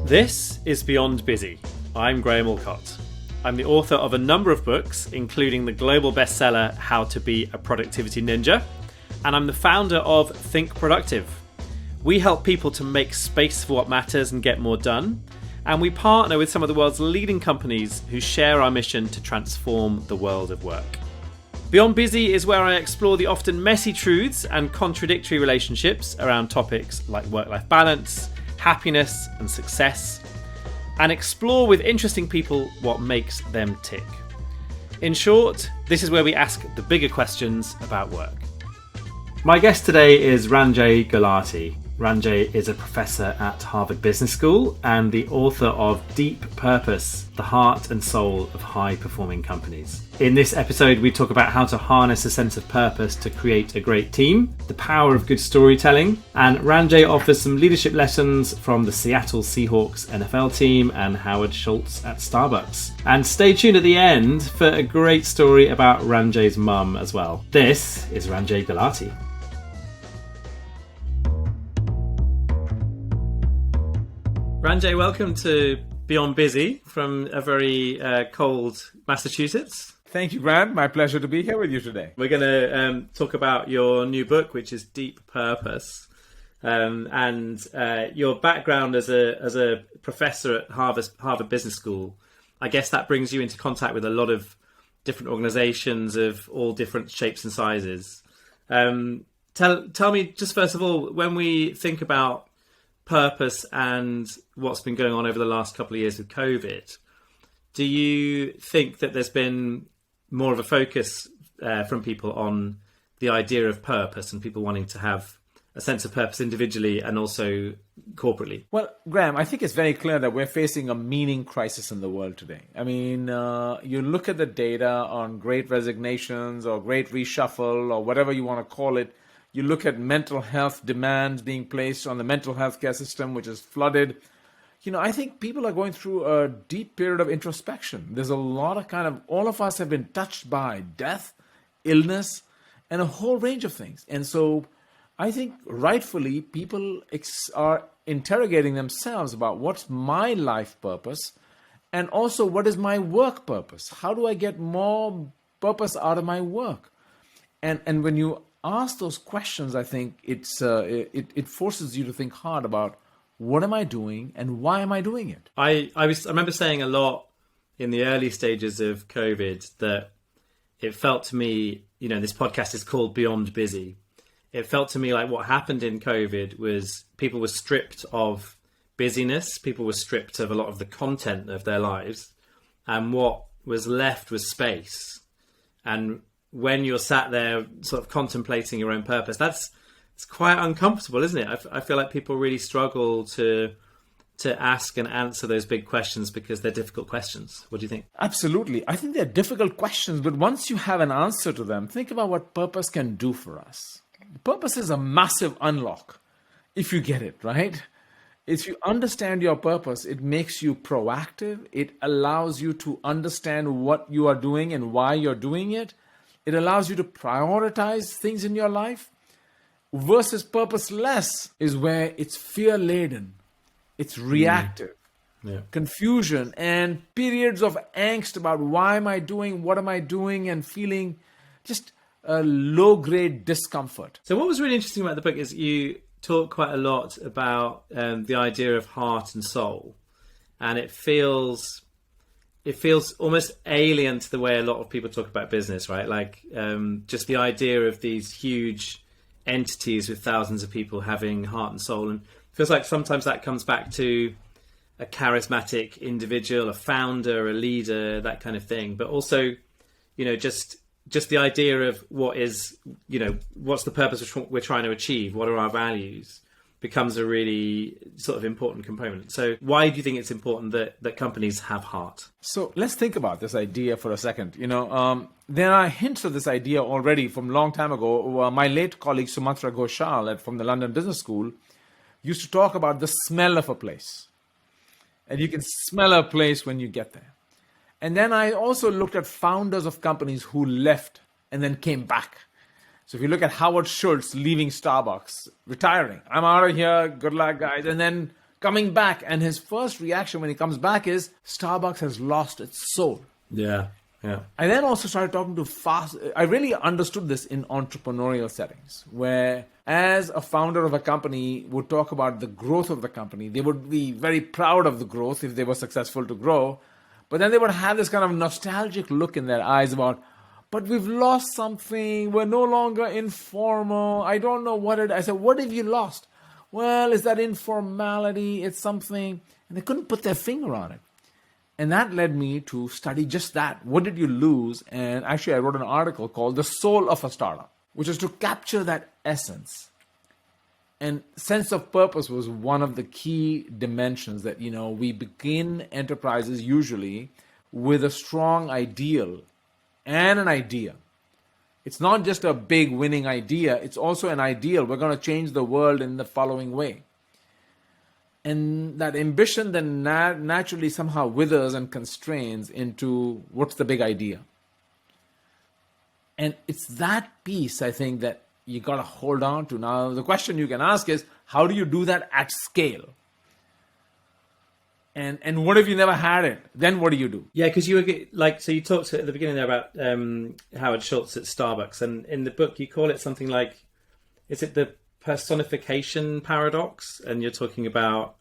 This is Beyond Busy. I'm Graham Alcott. I'm the author of a number of books, including the global bestseller How to Be a Productivity Ninja, and I'm the founder of Think Productive. We help people to make space for what matters and get more done, and we partner with some of the world's leading companies who share our mission to transform the world of work. Beyond Busy is where I explore the often messy truths and contradictory relationships around topics like work-life balance, happiness and success, and explore with interesting people what makes them tick. In short, this is where we ask the bigger questions about work. My guest today is Ranjay Gulati. Ranjay is a professor at Harvard Business School and the author of Deep Purpose, the Heart and Soul of High-Performing Companies. In this episode, we talk about how to harness a sense of purpose to create a great team, the power of good storytelling, and Ranjay offers some leadership lessons from the Seattle Seahawks NFL team and Howard Schultz at Starbucks. And stay tuned at the end for a great story about Ranjay's mum as well. This is Ranjay Gulati. Ranjay, welcome to Beyond Busy from a very cold Massachusetts. Thank you, Grant. My pleasure to be here with you today. We're going to talk about your new book, which is Deep Purpose, and your background as a professor at Harvard Business School. I guess that brings you into contact with a lot of different organizations of all different shapes and sizes. Tell me, just first of all, when we think about purpose and what's been going on over the last couple of years with COVID, do you think that there's been more of a focus from people on the idea of purpose and people wanting to have a sense of purpose individually and also corporately? Well, Graham, I think it's very clear that we're facing a meaning crisis in the world today. I mean, you look at the data on great resignations or great reshuffle or whatever you want to call it. You look at mental health demands being placed on the mental health care system, which is flooded. You know, I think people are going through a deep period of introspection. There's a lot of all of us have been touched by death, illness, and a whole range of things. And so I think rightfully people are interrogating themselves about what's my life purpose and also what is my work purpose? How do I get more purpose out of my work? And when you ask those questions, I think it forces you to think hard about what am I doing and why am I doing it? I remember saying a lot in the early stages of COVID that it felt to me, you know, this podcast is called Beyond Busy. It felt to me like what happened in COVID was people were stripped of busyness, people were stripped of a lot of the content of their lives, and what was left was space. And when you're sat there sort of contemplating your own purpose, it's quite uncomfortable, isn't it? I feel like people really struggle to ask and answer those big questions because they're difficult questions. What do you think? Absolutely. I think they're difficult questions, but once you have an answer to them, think about what purpose can do for us. Purpose is a massive unlock if you get it, right? If you understand your purpose, it makes you proactive. It allows you to understand what you are doing and why you're doing it. It allows you to prioritize things in your life. Versus purposeless is where it's fear-laden, it's reactive, confusion, and periods of angst about why am I doing, what am I doing, and feeling just a low-grade discomfort. So what was really interesting about the book is you talk quite a lot about the idea of heart and soul, and it feels almost alien to the way a lot of people talk about business, right? Like just the idea of these huge entities with thousands of people having heart and soul, and it feels like sometimes that comes back to a charismatic individual, a founder, a leader, that kind of thing. But also, you know, just the idea of what is, you know, what's the purpose we're trying to achieve, what are our values, becomes a really sort of important component. So why do you think it's important that companies have heart? So let's think about this idea for a second. You know, there are hints of this idea already from a long time ago. My late colleague Sumatra Ghoshal from the London Business School used to talk about the smell of a place. And you can smell a place when you get there. And then I also looked at founders of companies who left and then came back. So if you look at Howard Schultz leaving Starbucks, retiring, I'm out of here, good luck guys, and then coming back. And his first reaction when he comes back is Starbucks has lost its soul. Yeah. Yeah. I then also started talking to I really understood this in entrepreneurial settings, where as a founder of a company would talk about the growth of the company, they would be very proud of the growth if they were successful to grow. But then they would have this kind of nostalgic look in their eyes about, but we've lost something. We're no longer informal. I don't know what it is. I said, what have you lost? Well, it's that informality. It's something. And they couldn't put their finger on it. And that led me to study just that. What did you lose? And actually, I wrote an article called The Soul of a Startup, which is to capture that essence. And sense of purpose was one of the key dimensions that, we begin enterprises usually with a strong ideal and an idea. It's not just a big winning idea. It's also an ideal. We're going to change the world in the following way. And that ambition then naturally somehow withers and constrains into what's the big idea. And it's that piece, I think, that you got to hold on to. Now, the question you can ask is, how do you do that at scale? And what if you never had it? Then what do you do? Yeah, because you were so you talked at the beginning there about Howard Schultz at Starbucks, and in the book you call it something like, is it the personification paradox? And you're talking about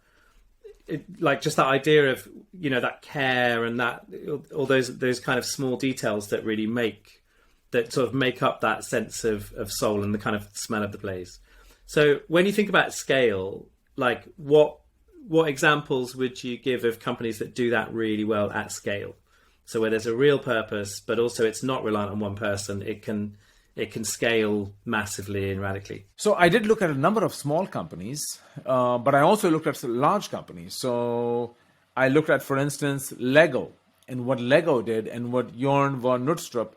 just that idea of that care and that all those kind of small details that really make up that sense of soul and the kind of smell of the place. So when you think about scale, like what examples would you give of companies that do that really well at scale? So where there's a real purpose, but also it's not reliant on one person. It can scale massively and radically. So I did look at a number of small companies, but I also looked at large companies. So I looked at, for instance, Lego and what Lego did and what Jorn von Nordstrup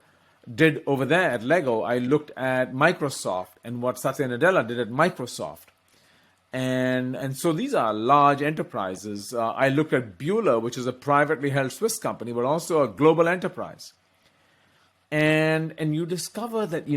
did over there at Lego. I looked at Microsoft and what Satya Nadella did at Microsoft. And so these are large enterprises. I looked at Bueller, which is a privately held Swiss company, but also a global enterprise. And you discover that,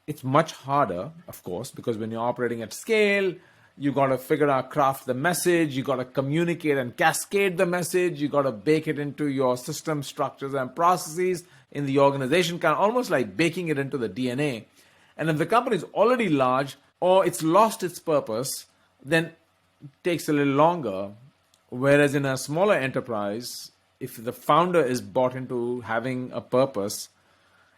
it's much harder, of course, because when you're operating at scale, you got to figure out, craft the message, you got to communicate and cascade the message, you got to bake it into your system structures and processes in the organization, kind of almost like baking it into the DNA. And if the company is already large or it's lost its purpose, then it takes a little longer. Whereas in a smaller enterprise, if the founder is bought into having a purpose,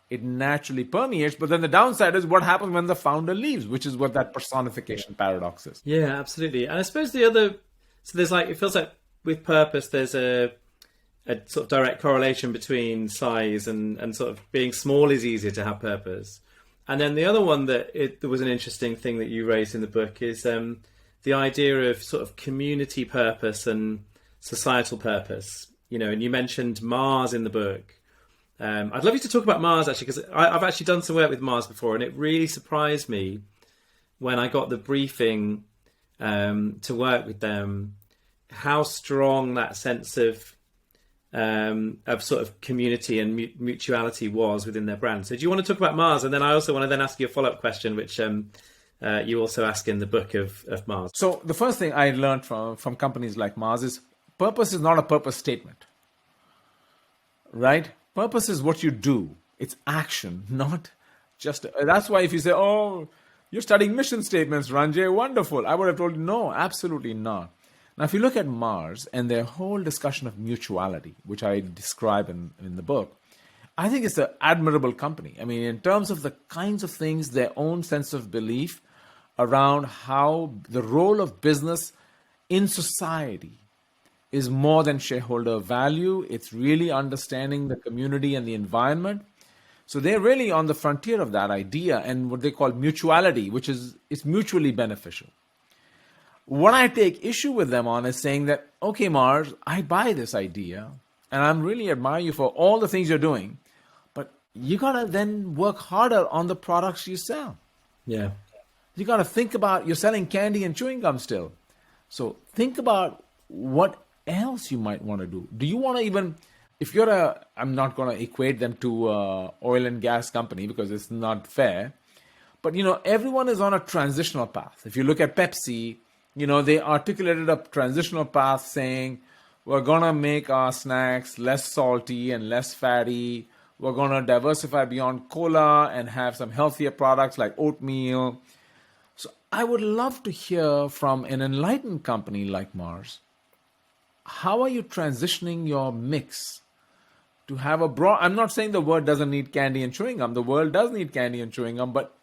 it naturally permeates. But then the downside is what happens when the founder leaves, which is what that personification paradox is. Yeah, absolutely. And I suppose so there's it feels like with purpose, there's a sort of direct correlation between size and sort of being small is easier to have purpose. And then the other one there was an interesting thing that you raised in the book is the idea of sort of community purpose and societal purpose. And you mentioned Mars in the book. I'd love you to talk about Mars, actually, because I've actually done some work with Mars before, and it really surprised me when I got the briefing to work with them, how strong that sense of sort of community and mutuality was within their brand. So do you want to talk about Mars? And then I also want to then ask you a follow-up question, which you also ask in the book of Mars. So the first thing I learned from companies like Mars is purpose is not a purpose statement, right? Purpose is what you do. It's action, not just... That's why if you say, oh, you're studying mission statements, Ranjay, wonderful. I would have told you, no, absolutely not. Now, if you look at Mars and their whole discussion of mutuality, which I describe in the book, I think it's an admirable company. I mean, in terms of the kinds of things, their own sense of belief around how the role of business in society is more than shareholder value. It's really understanding the community and the environment. So they're really on the frontier of that idea and what they call mutuality, which is mutually beneficial. What I take issue with them on is saying that, okay, Mars, I buy this idea and I'm really admire you for all the things you're doing, but you got to then work harder on the products you sell. Yeah. You got to think about, you're selling candy and chewing gum still. So think about what else you might want to do. Do you want to even, if you're I'm not going to equate them to oil and gas company because it's not fair, but everyone is on a transitional path. If you look at Pepsi, They articulated a transitional path saying, we're going to make our snacks less salty and less fatty. We're going to diversify beyond cola and have some healthier products like oatmeal. So I would love to hear from an enlightened company like Mars. How are you transitioning your mix to have a broad... I'm not saying the world doesn't need candy and chewing gum. The world does need candy and chewing gum, but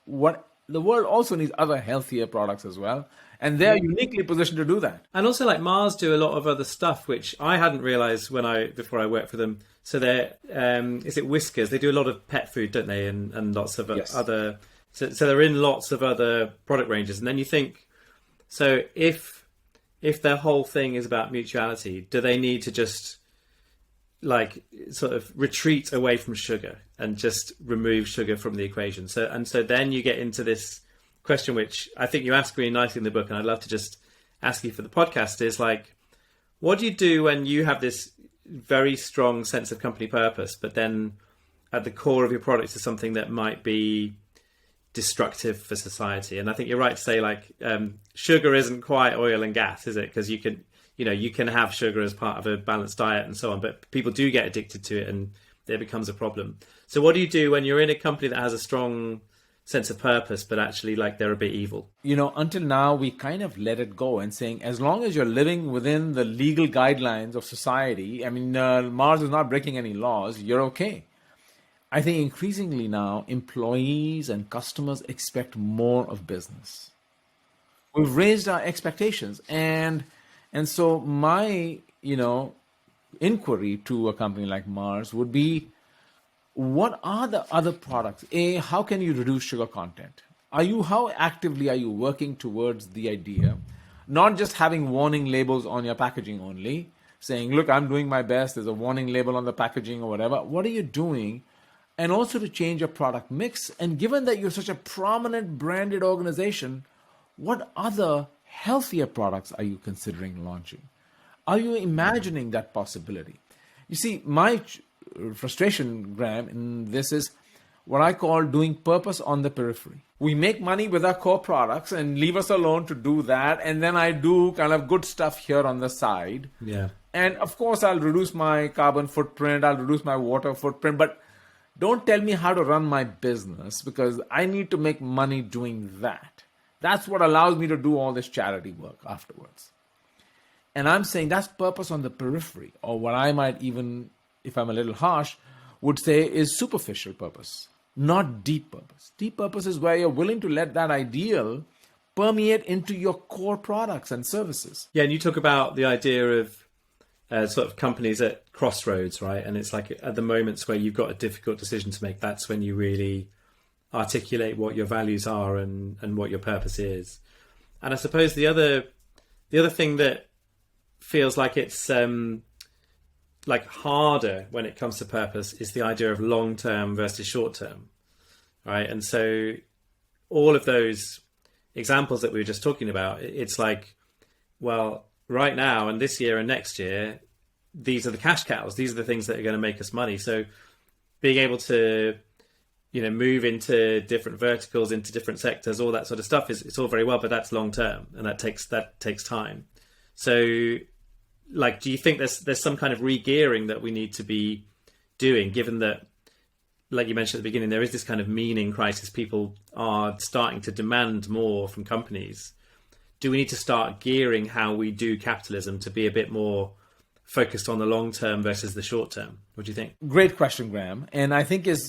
the world also needs other healthier products as well. And they're uniquely positioned to do that. And also, like, Mars do a lot of other stuff, which I hadn't realised before I worked for them. So they're, is it Whiskers? They do a lot of pet food, don't they? And lots of other... So they're in lots of other product ranges. And then you think, so if their whole thing is about mutuality, do they need to just like sort of retreat away from sugar and just remove sugar from the equation? So then you get into this question, which I think you ask really nicely in the book, and I'd love to just ask you for the podcast, is like, what do you do when you have this very strong sense of company purpose, but then at the core of your product is something that might be destructive for society? And I think you're right to say, like, sugar isn't quite oil and gas, is it? Because you can have sugar as part of a balanced diet and so on, but people do get addicted to it and it becomes a problem. So what do you do when you're in a company that has a strong sense of purpose, but actually, like, they're a bit evil? Until now, we kind of let it go and saying, as long as you're living within the legal guidelines of society, Mars is not breaking any laws, you're okay. I think increasingly now, employees and customers expect more of business. We've raised our expectations. And so my, inquiry to a company like Mars would be, what are the other products? How can you reduce sugar content? How actively are you working towards the idea? Not just having warning labels on your packaging only, saying, look, I'm doing my best, there's a warning label on the packaging or whatever. What are you doing? And also to change your product mix. And given that you're such a prominent branded organization, what other healthier products are you considering launching? Are you imagining that possibility? You see, my frustration, Graham, in this is what I call doing purpose on the periphery. We make money with our core products and leave us alone to do that. And then I do kind of good stuff here on the side. Yeah. And of course, I'll reduce my carbon footprint. I'll reduce my water footprint. But don't tell me how to run my business, because I need to make money doing that. That's what allows me to do all this charity work afterwards. And I'm saying that's purpose on the periphery, or what I might even, if I'm a little harsh, would say is superficial purpose, not deep purpose. Deep purpose is where you're willing to let that ideal permeate into your core products and services. Yeah, and you talk about the idea of sort of companies at crossroads, right? And it's like at the moments where you've got a difficult decision to make, that's when you really articulate what your values are and what your purpose is. And I suppose the other thing that feels like it's like harder when it comes to purpose is the idea of long-term versus short-term, right? And so all of those examples that we were just talking about, it's like, well, right now and this year and next year, these are the cash cows. These are the things that are going to make us money. So being able to, move into different verticals, into different sectors, all that sort of stuff it's all very well, but that's long term and that takes time. So, like, do you think there's some kind of re-gearing that we need to be doing, given that, like you mentioned at the beginning, there is this kind of meaning crisis? People are starting to demand more from companies. Do we need to start gearing how we do capitalism to be a bit more focused on the long term versus the short term? What do you think? Great question, Graham. And I think here's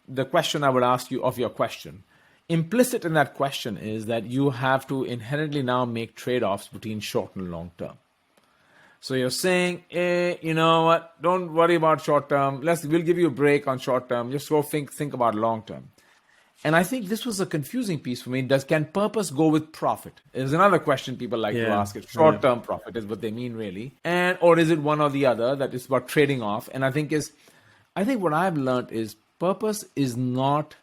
the question I would ask you of your question. Implicit in that question is that you have to inherently now make trade-offs between short and long term. So you're saying, you know what? Don't worry about short term. We'll give you a break on short term. Just go think about long term. And I think this was a confusing piece for me. Can purpose go with profit? Is another question people like to ask. It short-term profit is what they mean, really, or is it one or the other? That is about trading off. And I think what I've learned is purpose is not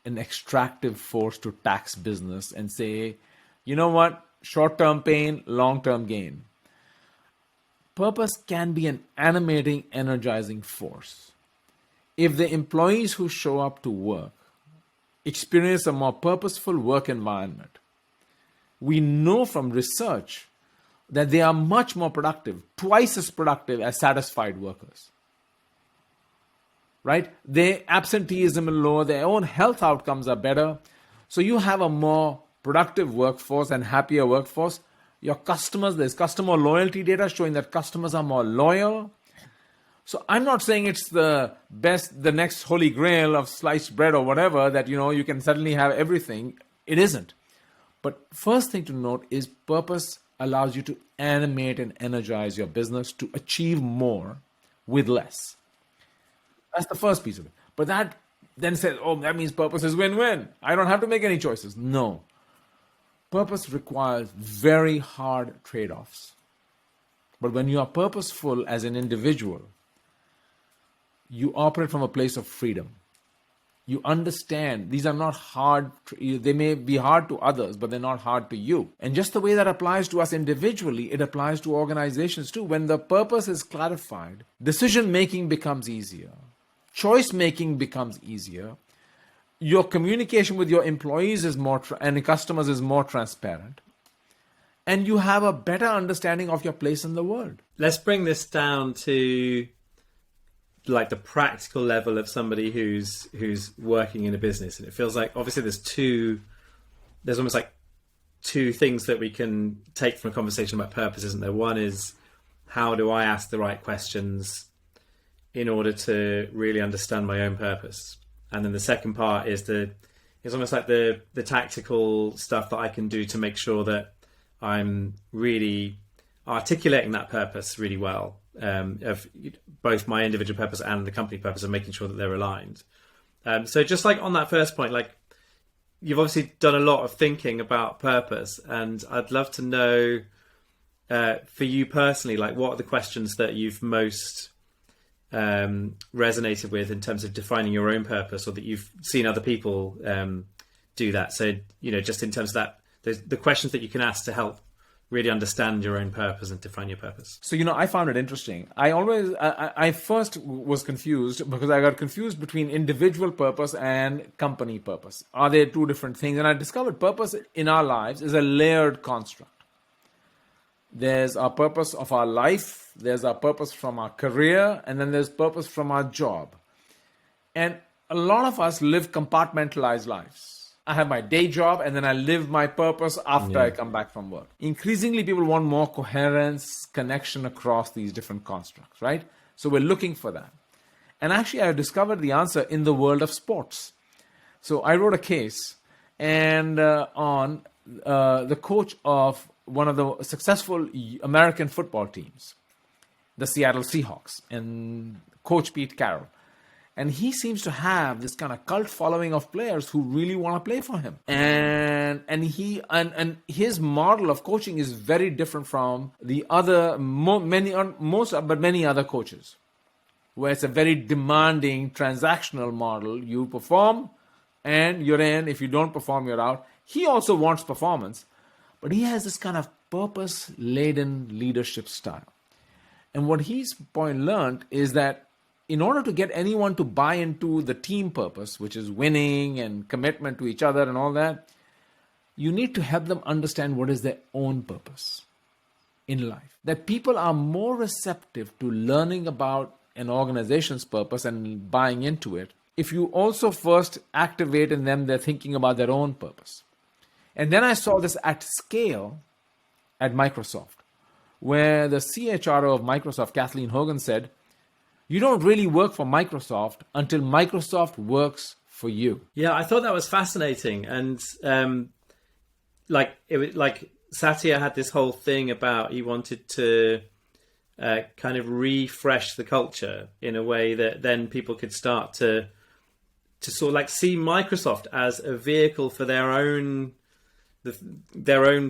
an extractive force to tax business and say, you know what, short-term pain, long-term gain. Purpose can be an animating, energizing force. If the employees who show up to work experience a more purposeful work environment, we know from research that they are much more productive, twice as productive as satisfied workers. Right? Their absenteeism is lower, their own health outcomes are better. So you have a more productive workforce and happier workforce. Your customers, there's customer loyalty data showing that customers are more loyal. So I'm not saying it's the best, the next holy grail of sliced bread or whatever, that, you can suddenly have everything. It isn't. But first thing to note is purpose allows you to animate and energize your business to achieve more with less. That's the first piece of it. But that then says, that means purpose is win-win. I don't have to make any choices. No. Purpose requires very hard trade-offs. But when you are purposeful as an individual, you operate from a place of freedom. You understand these are not hard. They may be hard to others, but they're not hard to you. And just the way that applies to us individually, it applies to organizations too. When the purpose is clarified, decision-making becomes easier. Choice-making becomes easier. Your communication with your employees is more and customers is more transparent. And you have a better understanding of your place in the world. Let's bring this down to like the practical level of somebody who's working in a business. And it feels like obviously there's almost like two things that we can take from a conversation about purpose, isn't there? One is, how do I ask the right questions in order to really understand my own purpose? And then the second part is almost like the tactical stuff that I can do to make sure that I'm really articulating that purpose really well, of both my individual purpose and the company purpose, and making sure that they're aligned. So just like on that first point, like you've obviously done a lot of thinking about purpose, and I'd love to know for you personally, like what are the questions that you've most resonated with in terms of defining your own purpose, or that you've seen other people do that. So, just in terms of that, the questions that you can ask to help really understand your own purpose and define your purpose. So, I found it interesting. I first was confused because I got confused between individual purpose and company purpose. Are they two different things? And I discovered purpose in our lives is a layered construct. There's our purpose of our life, there's our purpose from our career, and then there's purpose from our job. And a lot of us live compartmentalized lives. I have my day job, and then I live my purpose after I come back from work. Increasingly, people want more coherence, connection across these different constructs, right? So we're looking for that. And actually, I discovered the answer in the world of sports. So I wrote a case on the coach of one of the successful American football teams, the Seattle Seahawks, and Coach Pete Carroll. And he seems to have this kind of cult following of players who really want to play for him. And his model of coaching is very different from the other many other coaches, where it's a very demanding transactional model. You perform and you're in. If you don't perform, you're out. He also wants performance, but he has this kind of purpose-laden leadership style. And what he's learned is that in order to get anyone to buy into the team purpose, which is winning and commitment to each other and all that, you need to help them understand what is their own purpose in life. That people are more receptive to learning about an organization's purpose and buying into it if you also first activate in them their thinking about their own purpose. And then I saw this at scale at Microsoft, where the CHRO of Microsoft, Kathleen Hogan, said, you don't really work for Microsoft until Microsoft works for you. Yeah, I thought that was fascinating. And Satya had this whole thing about he wanted to kind of refresh the culture in a way that then people could start to sort of like see Microsoft as a vehicle for their own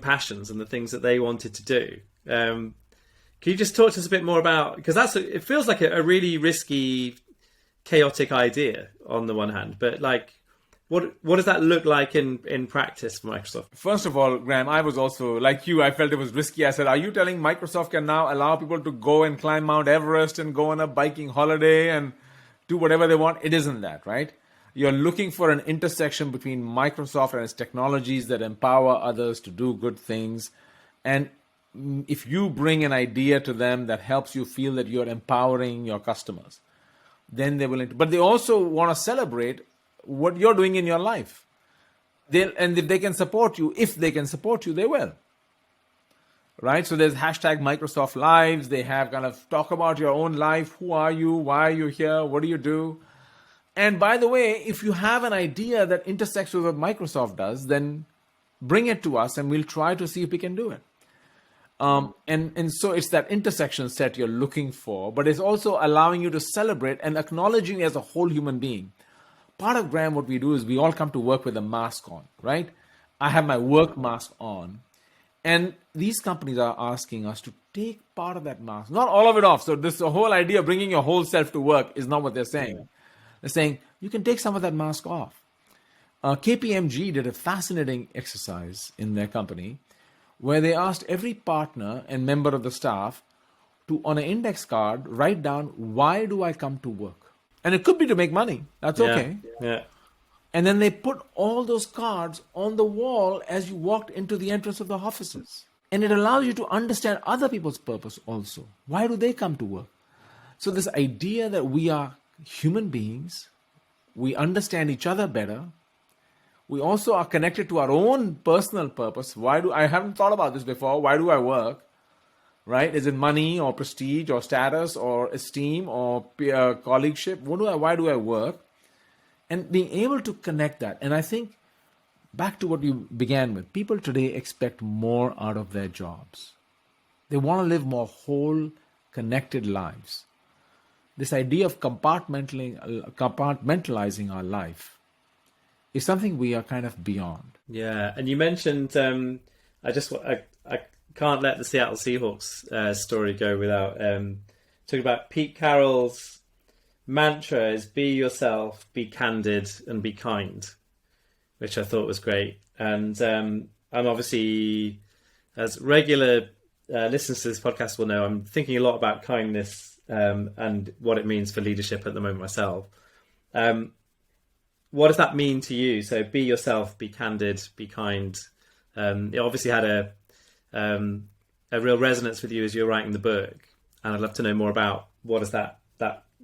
passions and the things that they wanted to do. Can you just talk to us a bit more about, because it feels like a really risky, chaotic idea on the one hand, but like, what does that look like in practice for Microsoft? First of all, Graham, I was also, like you, I felt it was risky. I said, are you telling Microsoft can now allow people to go and climb Mount Everest and go on a biking holiday and do whatever they want? It isn't that, right? You're looking for an intersection between Microsoft and its technologies that empower others to do good things. And if you bring an idea to them that helps you feel that you're empowering your customers, then they're willing to. But they also want to celebrate what you're doing in your life. And if they can support you, they will. Right? So there's hashtag Microsoft Lives. They have kind of talk about your own life. Who are you? Why are you here? What do you do? And by the way, if you have an idea that intersects with what Microsoft does, then bring it to us and we'll try to see if we can do it. And so it's that intersection set you're looking for, but it's also allowing you to celebrate and acknowledging you as a whole human being. Part of Graham, what we do is we all come to work with a mask on, right? I have my work mask on. And these companies are asking us to take part of that mask, not all of it off. So this whole idea of bringing your whole self to work is not what they're saying. Yeah. They're saying you can take some of that mask off. KPMG did a fascinating exercise in their company where they asked every partner and member of the staff to, on an index card, write down, why do I come to work? And it could be to make money. That's okay. Yeah. And then they put all those cards on the wall as you walked into the entrance of the offices. And it allows you to understand other people's purpose also. Why do they come to work? So this idea that we are human beings, we understand each other better, we also are connected to our own personal purpose. I haven't thought about this before. Why do I work? Right? Is it money or prestige or status or esteem or colleagueship? Why do I work? And being able to connect that. And I think back to what you began with, people today expect more out of their jobs. They want to live more whole, connected lives. This idea of compartmentalizing our life is something we are kind of beyond. Yeah, and you mentioned, I can't let the Seattle Seahawks story go without talking about Pete Carroll's mantra is be yourself, be candid, and be kind, which I thought was great. And I'm obviously, as regular listeners to this podcast will know, I'm thinking a lot about kindness and what it means for leadership at the moment myself. What does that mean to you? So be yourself, be candid, be kind. It obviously had a real resonance with you as you're writing the book. And I'd love to know more about what does that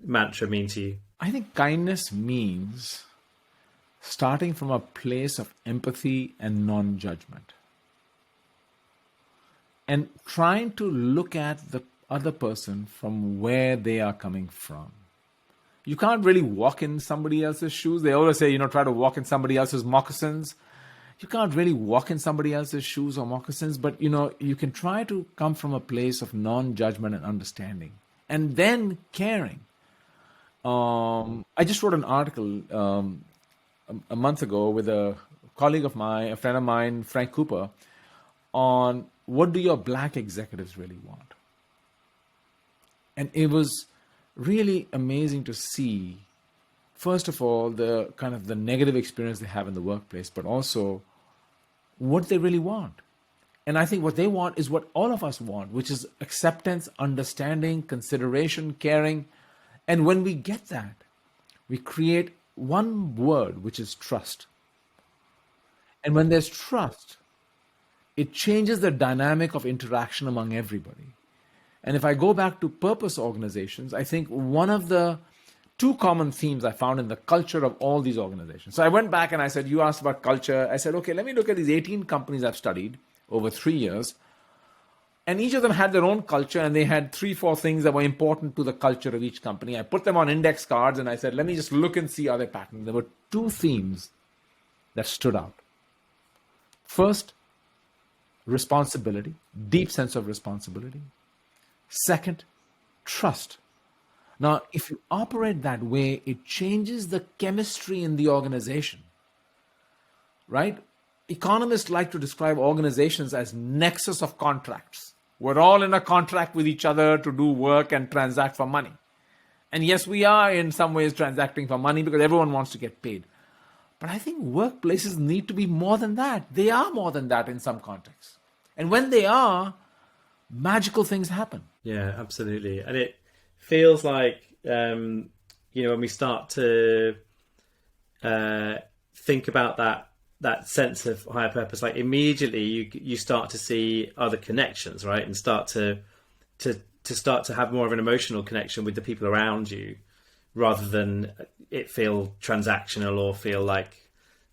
mantra mean to you? I think kindness means starting from a place of empathy and non-judgment. And trying to look at the other person from where they are coming from. You can't really walk in somebody else's shoes. They always say, try to walk in somebody else's moccasins. You can't really walk in somebody else's shoes or moccasins, but you can try to come from a place of non-judgment and understanding, and then caring. I just wrote an article a month ago with a colleague of mine, a friend of mine, Frank Cooper, on what do your black executives really want? And it was really amazing to see, first of all, the kind of the negative experience they have in the workplace, but also what they really want. And I think what they want is what all of us want, which is acceptance, understanding, consideration, caring. And when we get that, we create one word, which is trust. And when there's trust, it changes the dynamic of interaction among everybody. And if I go back to purpose organizations, I think one of the two common themes I found in the culture of all these organizations. So I went back and I said, you asked about culture. I said, okay, let me look at these 18 companies I've studied over 3 years. And each of them had their own culture, and they had 3-4 things that were important to the culture of each company. I put them on index cards and I said, let me just look and see other patterns. There were 2 themes that stood out. First, responsibility, deep sense of responsibility. Second, trust. Now, if you operate that way, it changes the chemistry in the organization, right? Economists like to describe organizations as nexus of contracts. We're all in a contract with each other to do work and transact for money. And yes, we are in some ways transacting for money because everyone wants to get paid. But I think workplaces need to be more than that. They are more than that in some contexts. And when they are, magical things happen. Yeah, absolutely. And it feels like, when we start to think about that sense of higher purpose, like immediately you start to see other connections, right? And start to have more of an emotional connection with the people around you, rather than it feel transactional or feel like,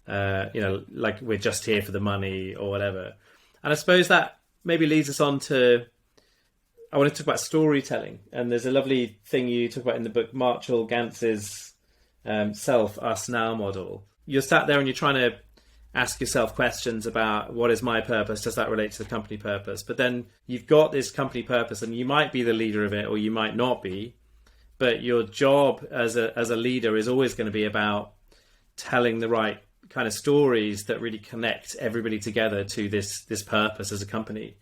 like we're just here for the money or whatever. And I suppose that maybe leads us on to, I want to talk about storytelling. And there's a lovely thing you talk about in the book, Marshall Gantz's self, us, now model. You're sat there and you're trying to ask yourself questions about, what is my purpose? Does that relate to the company purpose? But then you've got this company purpose and you might be the leader of it or you might not be. But your job as a leader is always going to be about telling the right kind of stories that really connect everybody together to this purpose as a company.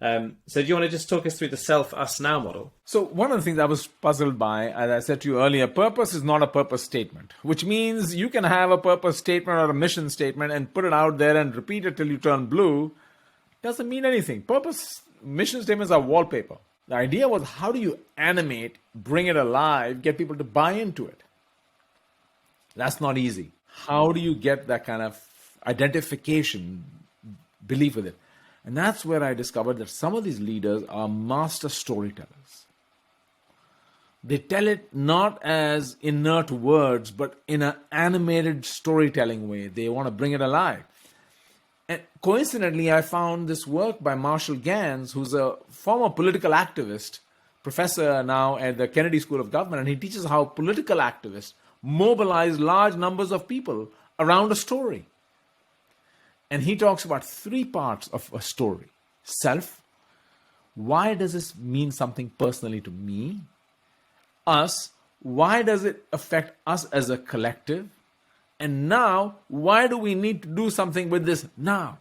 So do you want to just talk us through the self, us, now model? So one of the things I was puzzled by, as I said to you earlier, purpose is not a purpose statement, which means you can have a purpose statement or a mission statement and put it out there and repeat it till you turn blue. Doesn't mean anything. Mission statements are wallpaper. The idea was, how do you animate, bring it alive, get people to buy into it? That's not easy. How do you get that kind of identification, belief with it? And that's where I discovered that some of these leaders are master storytellers. They tell it not as inert words, but in an animated storytelling way. They want to bring it alive. And coincidentally, I found this work by Marshall Ganz, who's a former political activist, professor now at the Kennedy School of Government, and he teaches how political activists mobilize large numbers of people around a story. And he talks about 3 parts of a story. Self, why does this mean something personally to me? Us, why does it affect us as a collective? And now, why do we need to do something with this now?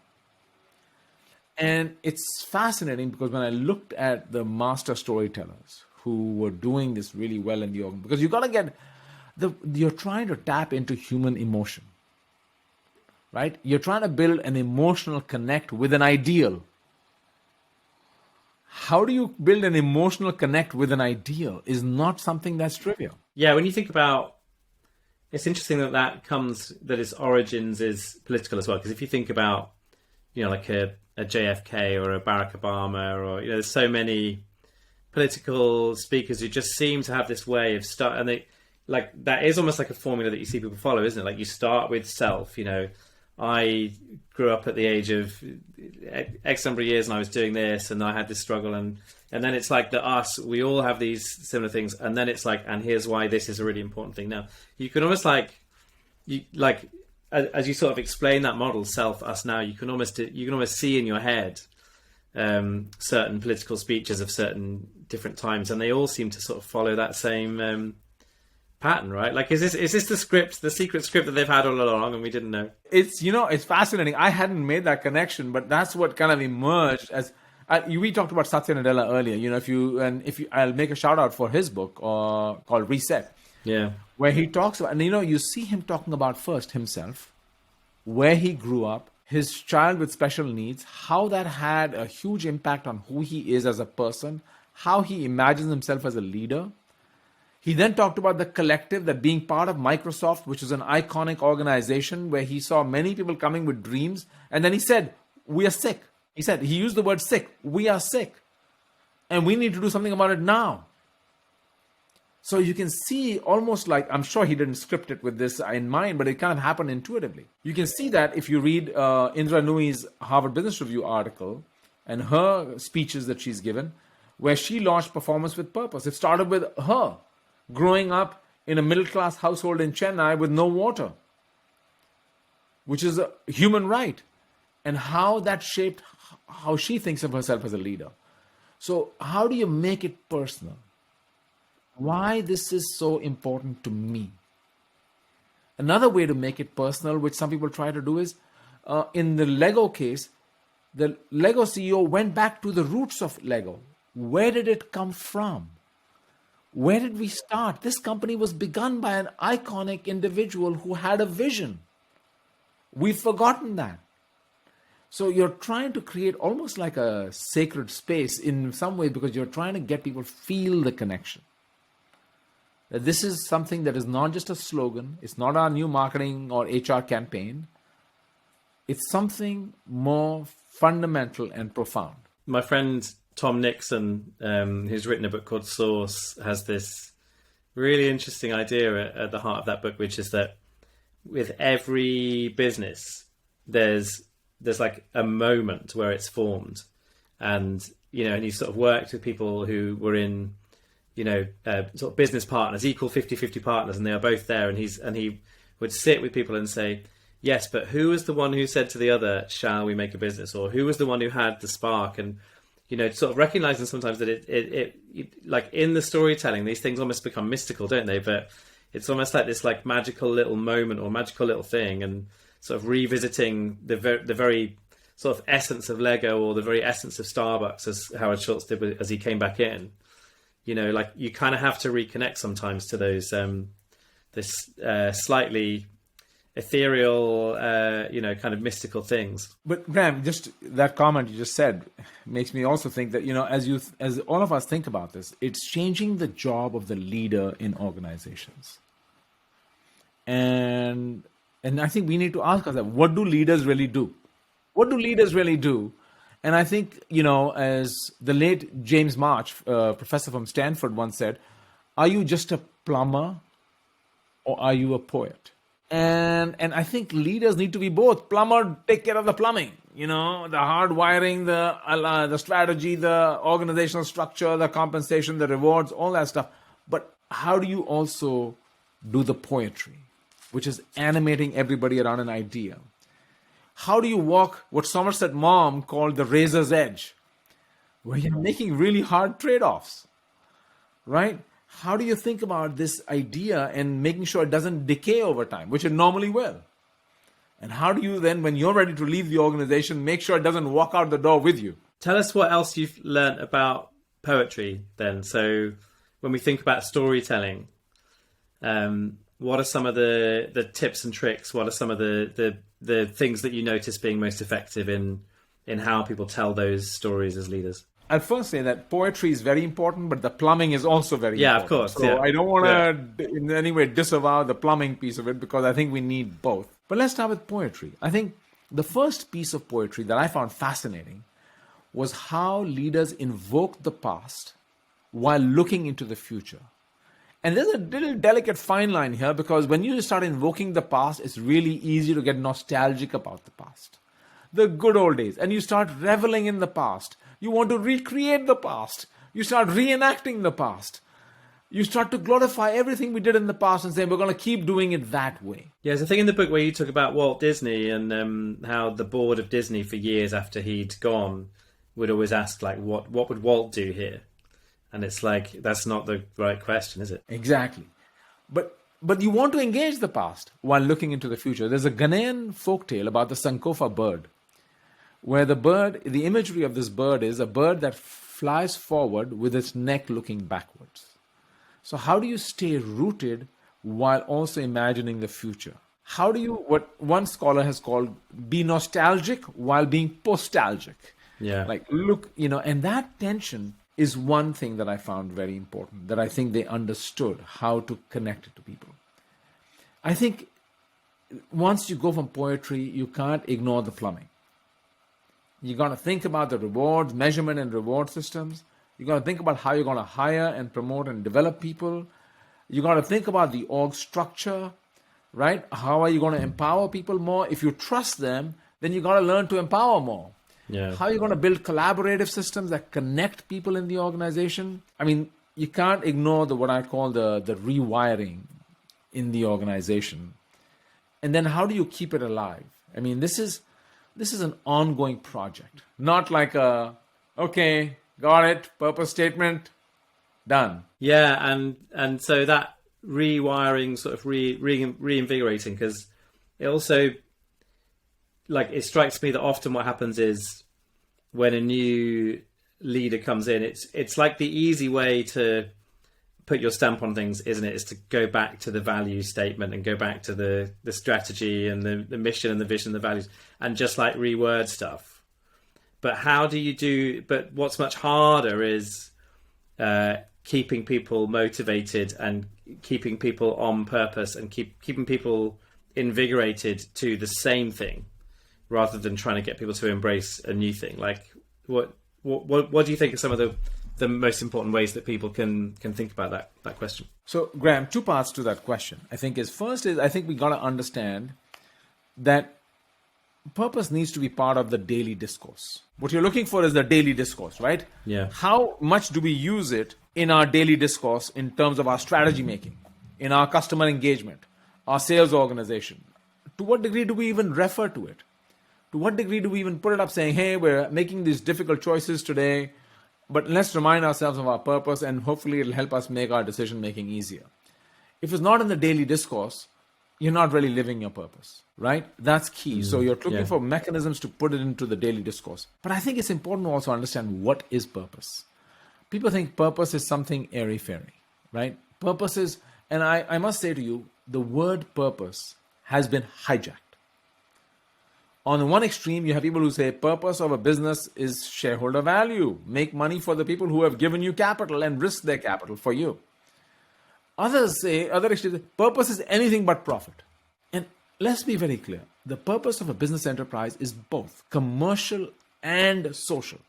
And it's fascinating because when I looked at the master storytellers who were doing this really well in the organ, because you're trying to tap into human emotion. Right? You're trying to build an emotional connect with an ideal. How do you build an emotional connect with an ideal is not something that's trivial. Yeah, when you think about, it's interesting that its origins is political as well. Because if you think about, like a JFK or a Barack Obama, or, there's so many political speakers who just seem to have this way of and they, like, that is almost like a formula that you see people follow, isn't it? Like, you start with self, I grew up at the age of X number of years and I was doing this and I had this struggle, and then it's like the us, we all have these similar things, and then it's like, and here's why this is a really important thing. Now, you can almost as you sort of explain that model, self, us, now, you can almost see in your head certain political speeches of certain different times, and they all seem to sort of follow that same pattern, right? Like, is this the script, the secret script that they've had all along and we didn't know? It's fascinating. I hadn't made that connection, but that's what kind of emerged as we talked about Satya Nadella earlier. I'll make a shout out for his book called Reset. Yeah, where he talks about, and you see him talking about first himself, where he grew up, his child with special needs, how that had a huge impact on who he is as a person, how he imagines himself as a leader. He then talked about the collective, that being part of Microsoft, which is an iconic organization where he saw many people coming with dreams. And then he said, we are sick. He used the word sick. We are sick. And we need to do something about it now. So you can see almost like, I'm sure he didn't script it with this in mind, but it kind of happened intuitively. You can see that if you read Indra Nui's Harvard Business Review article and her speeches that she's given, where she launched Performance with Purpose. It started with her growing up in a middle-class household in Chennai with no water, which is a human right, and how that shaped how she thinks of herself as a leader. So how do you make it personal? Why this is so important to me? Another way to make it personal, which some people try to do, is in the Lego case, the Lego CEO went back to the roots of Lego. Where did it come from? Where did we start? This company was begun by an iconic individual who had a vision. We've forgotten that. So you're trying to create almost like a sacred space in some way, because you're trying to get people feel the connection. that this is something that is not just a slogan. It's not our new marketing or HR campaign. It's something more fundamental and profound. My friend Tom Nixon, who's written a book called Source, has this really interesting idea at the heart of that book, which is that with every business, there's like a moment where it's formed, and and he sort of worked with people who were in sort of business partners, equal 50-50 partners, and they are both there, and he would sit with people and say, yes, but who was the one who said to the other, shall we make a business? Or who was the one who had the spark? And sort of recognizing sometimes that it like in the storytelling, these things almost become mystical, don't they? But it's almost like this like magical little moment or magical little thing, and sort of revisiting the very sort of essence of Lego or the very essence of Starbucks, as Howard Schultz did as he came back in. Like you kind of have to reconnect sometimes to those this slightly ethereal, kind of mystical things. But Graham, just that comment you just said makes me also think that as all of us think about this, it's changing the job of the leader in organizations, and I think we need to ask ourselves, what do leaders really do? What do leaders really do? And I think as the late James March, professor from Stanford, once said, "Are you just a plumber, or are you a poet?" And I think leaders need to be both. Plumber, take care of the plumbing, the hard wiring, the strategy, the organizational structure, the compensation, the rewards, all that stuff. But how do you also do the poetry, which is animating everybody around an idea? How do you walk what Somerset Maugham called the razor's edge, where you're making really hard trade-offs, right? How do you think about this idea and making sure it doesn't decay over time, which it normally will? And how do you then, when you're ready to leave the organization, make sure it doesn't walk out the door with you? Tell us what else you've learned about poetry then. So when we think about storytelling, what are some of the tips and tricks? What are some of the things that you notice being most effective in how people tell those stories as leaders? I'll first say that poetry is very important, but the plumbing is also very important. Yeah, of course. So I don't want to in any way disavow the plumbing piece of it, because I think we need both. But let's start with poetry. I think the first piece of poetry that I found fascinating was how leaders invoke the past while looking into the future. And there's a little delicate fine line here, because when you start invoking the past, it's really easy to get nostalgic about the past, the good old days, and you start reveling in the past. You want to recreate the past. You start reenacting the past. You start to glorify everything we did in the past and say, we're going to keep doing it that way. Yeah, there's a thing in the book where you talk about Walt Disney and how the board of Disney for years after he'd gone would always ask, like, what would Walt do here? And it's like, that's not the right question, is it? Exactly. But you want to engage the past while looking into the future. There's a Ghanaian folktale about the Sankofa bird, where the imagery of this bird is a bird that flies forward with its neck looking backwards. So how do you stay rooted while also imagining the future? How do you, what one scholar has called, be nostalgic while being postalgic? Yeah. Like, look, and that tension is one thing that I found very important, that I think they understood how to connect it to people. I think once you go from poetry, you can't ignore the plumbing. You got to think about the rewards, measurement and reward systems. You got to think about how you're going to hire and promote and develop people. You got to think about the org structure, right? How are you going to empower people more? If you trust them, then you got to learn to empower more. Yeah. How are you going to build collaborative systems that connect people in the organization? I mean, you can't ignore what I call the rewiring in the organization. And then how do you keep it alive? I mean, this is an ongoing project, not like okay, got it, purpose statement, done. Yeah, and so that rewiring, sort of reinvigorating, because it also, like, it strikes me that often what happens is when a new leader comes in, it's like the easy way to put your stamp on things, isn't it? Is to go back to the value statement and go back to the strategy and the mission and the vision, the values, and just like reword stuff. But how do you but what's much harder is keeping people motivated and keeping people on purpose and keeping people invigorated to the same thing, rather than trying to get people to embrace a new thing? Like, what do you think are some of the most important ways that people can think about that question? So, Graham, two parts to that question. I think I think we got to understand that purpose needs to be part of the daily discourse. What you're looking for is the daily discourse, right? Yeah. How much do we use it in our daily discourse in terms of our strategy making, in our customer engagement, our sales organization? To what degree do we even refer to it? To what degree do we even put it up saying, hey, we're making these difficult choices today, but let's remind ourselves of our purpose and hopefully it'll help us make our decision making easier. If it's not in the daily discourse, you're not really living your purpose, right? That's key. So you're looking for mechanisms to put it into the daily discourse. But I think it's important to also understand what is purpose. People think purpose is something airy-fairy, right? Purpose is, and I must say to you, the word purpose has been hijacked. On the one extreme, you have people who say purpose of a business is shareholder value. Make money for the people who have given you capital and risk their capital for you. Others say, other extremes, purpose is anything but profit. And let's be very clear. The purpose of a business enterprise is both commercial and social,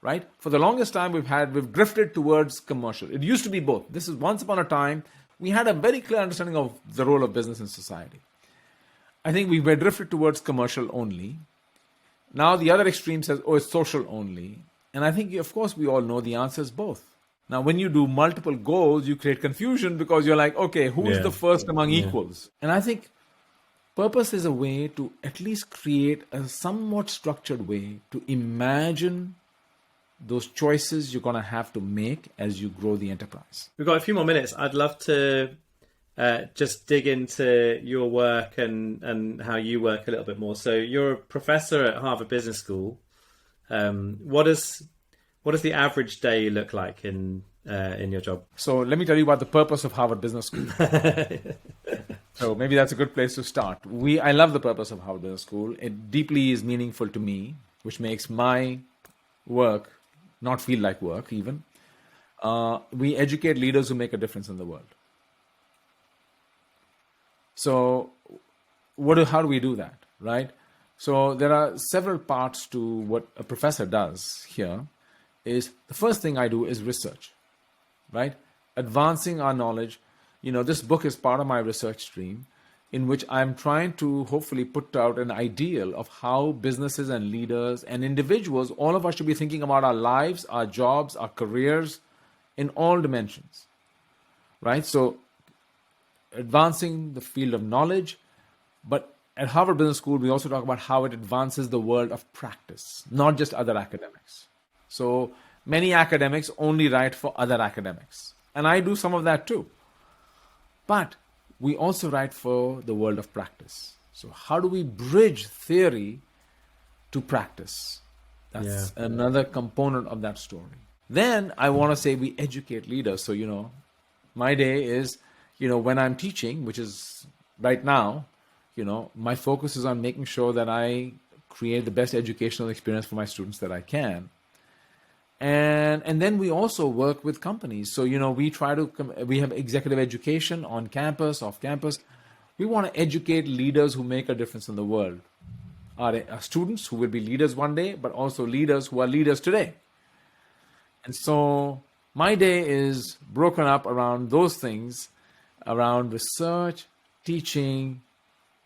right? For the longest time we've drifted towards commercial. It used to be both. This is once upon a time, we had a very clear understanding of the role of business in society. I think we were drifted towards commercial only. Now the other extreme says, oh, it's social only. And I think, of course, we all know the answer is both. Now, when you do multiple goals, you create confusion because you're like, okay, who's the first among equals? And I think purpose is a way to at least create a somewhat structured way to imagine those choices you're going to have to make as you grow the enterprise. We've got a few more minutes. I'd love to just dig into your work and how you work a little bit more. So you're a professor at Harvard Business School. What does the average day look like in your job? So let me tell you about the purpose of Harvard Business School. So maybe that's a good place to start. I love the purpose of Harvard Business School. It deeply is meaningful to me, which makes my work not feel like work even. We educate leaders who make a difference in the world. So how do we do that, right? So there are several parts to what a professor does here. Is the first thing I do is research, right? Advancing our knowledge. This book is part of my research stream in which I'm trying to hopefully put out an ideal of how businesses and leaders and individuals, all of us should be thinking about our lives, our jobs, our careers in all dimensions, right? So advancing the field of knowledge, but at Harvard Business School, we also talk about how it advances the world of practice, not just other academics. So many academics only write for other academics. And I do some of that too. But we also write for the world of practice. So how do we bridge theory to practice? That's another component of that story. Then I want to say we educate leaders. So, my day is, when I'm teaching, which is right now, my focus is on making sure that I create the best educational experience for my students that I can. And then we also work with companies. So, we have executive education on campus, off campus. We want to educate leaders who make a difference in the world. Our students who will be leaders one day, but also leaders who are leaders today. And so my day is broken up around those things, around research, teaching,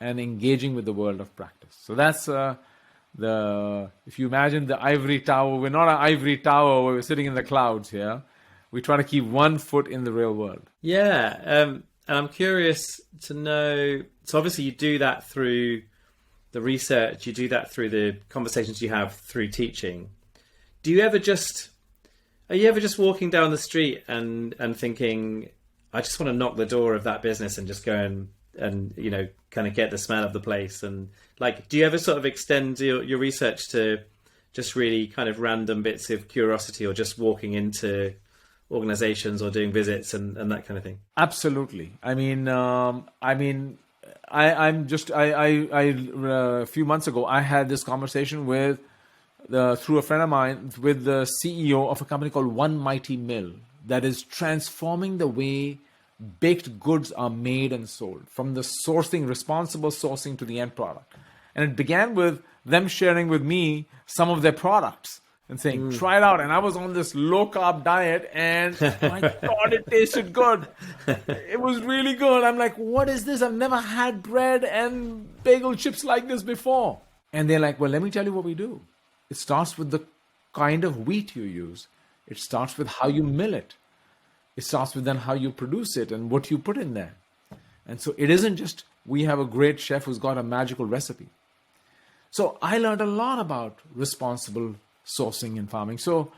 and engaging with the world of practice. So that's if you imagine the ivory tower, we're not an ivory tower where we're sitting in the clouds here. We try to keep one foot in the real world. Yeah. And I'm curious to know, so obviously you do that through the research, you do that through the conversations you have through teaching. Are you ever just walking down the street and thinking, I just want to knock the door of that business and just go and kind of get the smell of the place? And do you ever sort of extend your research to just really kind of random bits of curiosity, or just walking into organizations or doing visits and that kind of thing? Absolutely. A few months ago, I had this conversation through a friend of mine with the CEO of a company called One Mighty Mill. that is transforming the way baked goods are made and sold, from the sourcing, responsible sourcing, to the end product. And it began with them sharing with me some of their products and saying, try it out. And I was on this low-carb diet, and my God, it tasted good. It was really good. I'm like, what is this? I've never had bread and bagel chips like this before. And they're like, well, let me tell you what we do. It starts with the kind of wheat you use. It starts with how you mill it. It starts with then how you produce it and what you put in there. And so it isn't just we have a great chef who's got a magical recipe. So I learned a lot about responsible sourcing and farming. So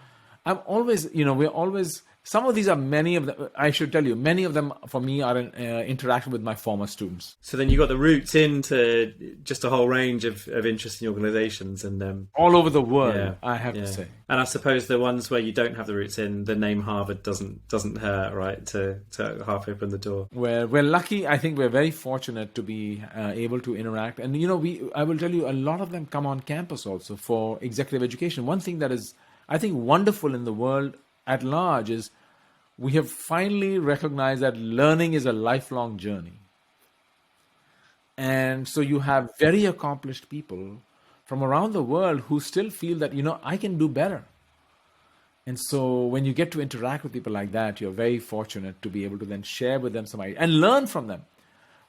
I'm always, we're always, some of these are many of them, I should tell you, many of them for me are in interaction with my former students. So then you got the roots into just a whole range of interesting organizations and all over the world, I have to say. And I suppose the ones where you don't have the roots in, the name Harvard doesn't hurt, right, to half open the door. Well, we're lucky. I think we're very fortunate to be able to interact. And, I will tell you, a lot of them come on campus also for executive education. One thing that is, I think, wonderful in the world at large is we have finally recognized that learning is a lifelong journey. And so you have very accomplished people from around the world who still feel that, I can do better. And so when you get to interact with people like that, you're very fortunate to be able to then share with them some ideas and learn from them.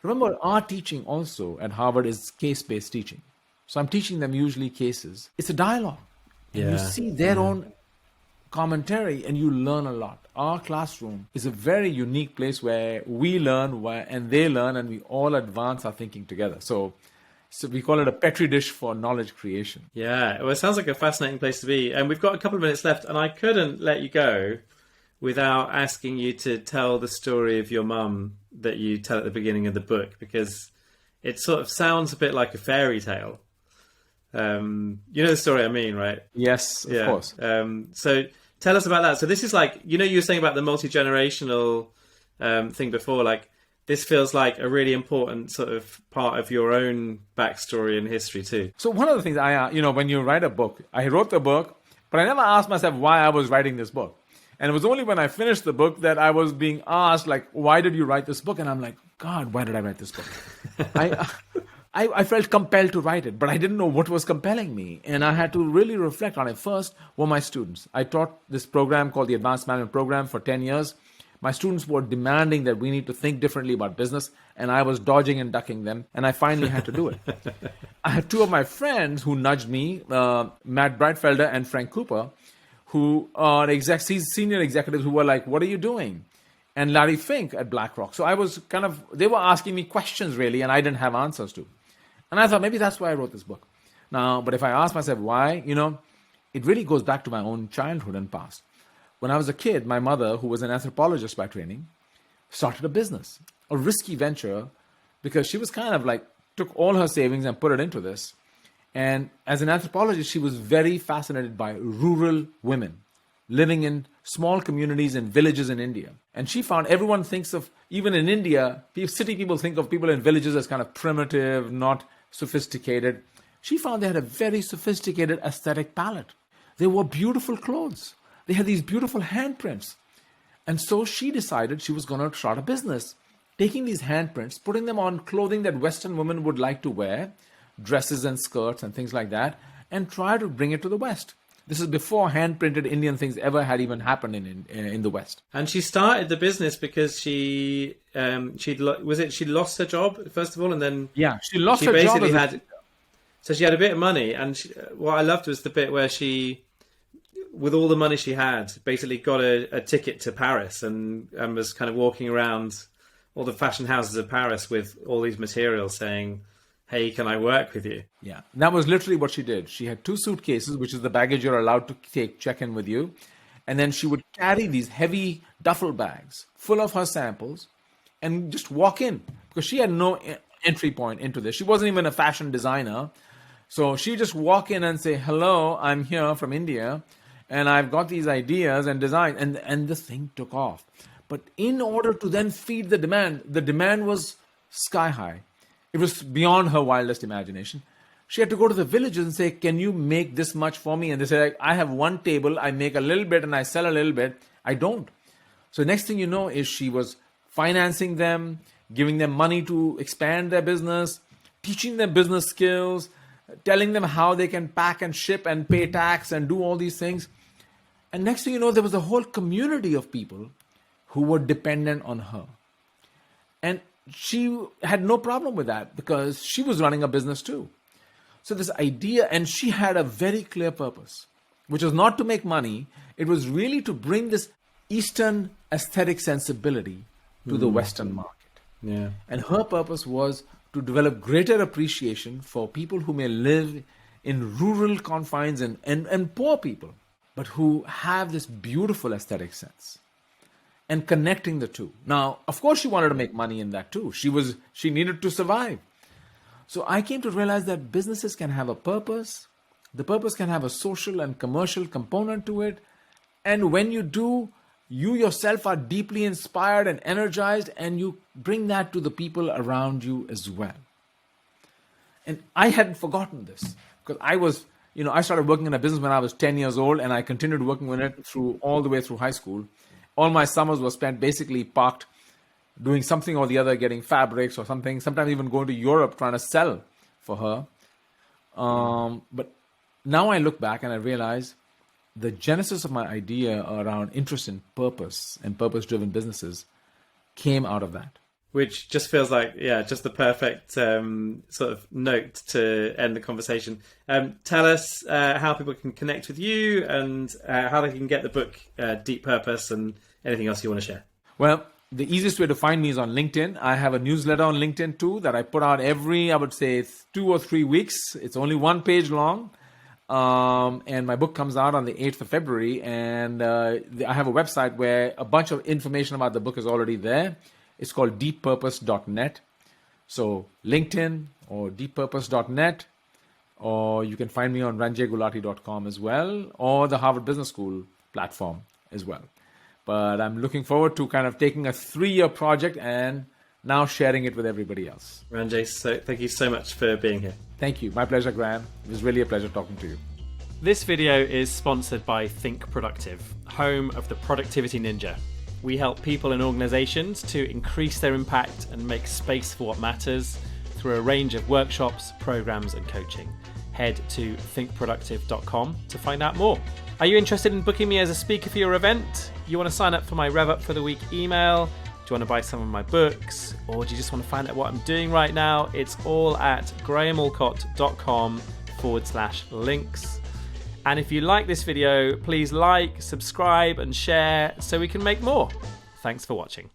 Remember, our teaching also at Harvard is case-based teaching. So I'm teaching them usually cases. It's a dialogue. And you see their own commentary and you learn a lot. Our classroom is a very unique place where we learn and they learn, and we all advance our thinking together. So we call it a petri dish for knowledge creation. Yeah, well, it sounds like a fascinating place to be. And we've got a couple of minutes left, and I couldn't let you go without asking you to tell the story of your mum that you tell at the beginning of the book, because it sort of sounds a bit like a fairy tale. You know the story I mean, right? Yes, of course. So tell us about that. So this is like, you were saying about the multi-generational thing before, like this feels like a really important sort of part of your own backstory and history too. So one of the things when you write a book, I wrote the book, but I never asked myself why I was writing this book. And it was only when I finished the book that I was being asked, like, why did you write this book? And I'm like, God, why did I write this book? I felt compelled to write it, but I didn't know what was compelling me. And I had to really reflect on it. First were my students. I taught this program called the Advanced Management Program for 10 years. My students were demanding that we need to think differently about business, and I was dodging and ducking them, and I finally had to do it. I had two of my friends who nudged me, Matt Breitfelder and Frank Cooper, who are senior executives who were like, what are you doing? And Larry Fink at BlackRock. So I was they were asking me questions really, and I didn't have answers to. And I thought maybe that's why I wrote this book. Now, but if I ask myself why, it really goes back to my own childhood and past. When I was a kid, my mother, who was an anthropologist by training, started a business, a risky venture, because she was took all her savings and put it into this. And as an anthropologist, she was very fascinated by rural women living in small communities and villages in India. And she found everyone thinks of, even in India, city people think of people in villages as kind of primitive, not sophisticated. She found they had a very sophisticated aesthetic palette. They wore beautiful clothes. They had these beautiful handprints. And so she decided she was going to start a business, taking these handprints, putting them on clothing that Western women would like to wear, dresses and skirts and things like that, and try to bring it to the West. This is before hand-printed Indian things ever had even happened in the West. And she started the business because she lost her job first of all, and then she lost her job. So she had a bit of money, and what I loved was the bit where she, with all the money she had, basically got a ticket to Paris and was kind of walking around all the fashion houses of Paris with all these materials saying, hey, can I work with you? Yeah, that was literally what she did. She had 2 suitcases, which is the baggage you're allowed to check in with you. And then she would carry these heavy duffel bags full of her samples and just walk in, because she had no entry point into this. She wasn't even a fashion designer. So she just walk in and say, hello, I'm here from India, and I've got these ideas and design. And the thing took off. But in order to then feed the demand was sky high. It was beyond her wildest imagination. She had to go to the villages and say, can you make this much for me? And they say, I have one table, I make a little bit and I sell a little bit. I don't. So next thing you know is she was financing them, giving them money to expand their business, teaching them business skills, telling them how they can pack and ship and pay tax and do all these things. And next thing you know, there was a whole community of people who were dependent on her. And she had no problem with that because she was running a business too. So this idea, and she had a very clear purpose, which was not to make money. It was really to bring this Eastern aesthetic sensibility to the Western market. Yeah. And her purpose was to develop greater appreciation for people who may live in rural confines and poor people, but who have this beautiful aesthetic sense, and connecting the two. Now, of course, she wanted to make money in that too. She needed to survive. So I came to realize that businesses can have a purpose. The purpose can have a social and commercial component to it. And when you do, you yourself are deeply inspired and energized, and you bring that to the people around you as well. And I hadn't forgotten this because I started working in a business when I was 10 years old, and I continued working with it all the way through high school. All my summers were spent basically parked doing something or the other, getting fabrics or something, sometimes even going to Europe trying to sell for her. But now I look back and I realize the genesis of my idea around interest in purpose and purpose-driven businesses came out of that. Which just feels like, just the perfect sort of note to end the conversation. Tell us how people can connect with you and how they can get the book, Deep Purpose, and anything else you want to share. Well, the easiest way to find me is on LinkedIn. I have a newsletter on LinkedIn too that I put out every, I would say, 2 or 3 weeks. It's only 1 page long. And my book comes out on the 8th of February. And I have a website where a bunch of information about the book is already there. It's called deeppurpose.net. So LinkedIn or deeppurpose.net, or you can find me on ranjaygulati.com as well, or the Harvard Business School platform as well. But I'm looking forward to kind of taking a 3-year project and now sharing it with everybody else. Ranjay, so thank you so much for being here. Thank you. My pleasure, Graham. It was really a pleasure talking to you. This video is sponsored by Think Productive, home of the Productivity Ninja. We help people and organizations to increase their impact and make space for what matters through a range of workshops, programs, and coaching. Head to thinkproductive.com to find out more. Are you interested in booking me as a speaker for your event? You want to sign up for my Rev Up for the Week email? Do you want to buy some of my books? Or do you just want to find out what I'm doing right now? It's all at grahamalcott.com/links. And if you like this video, please like, subscribe, and share so we can make more. Thanks for watching.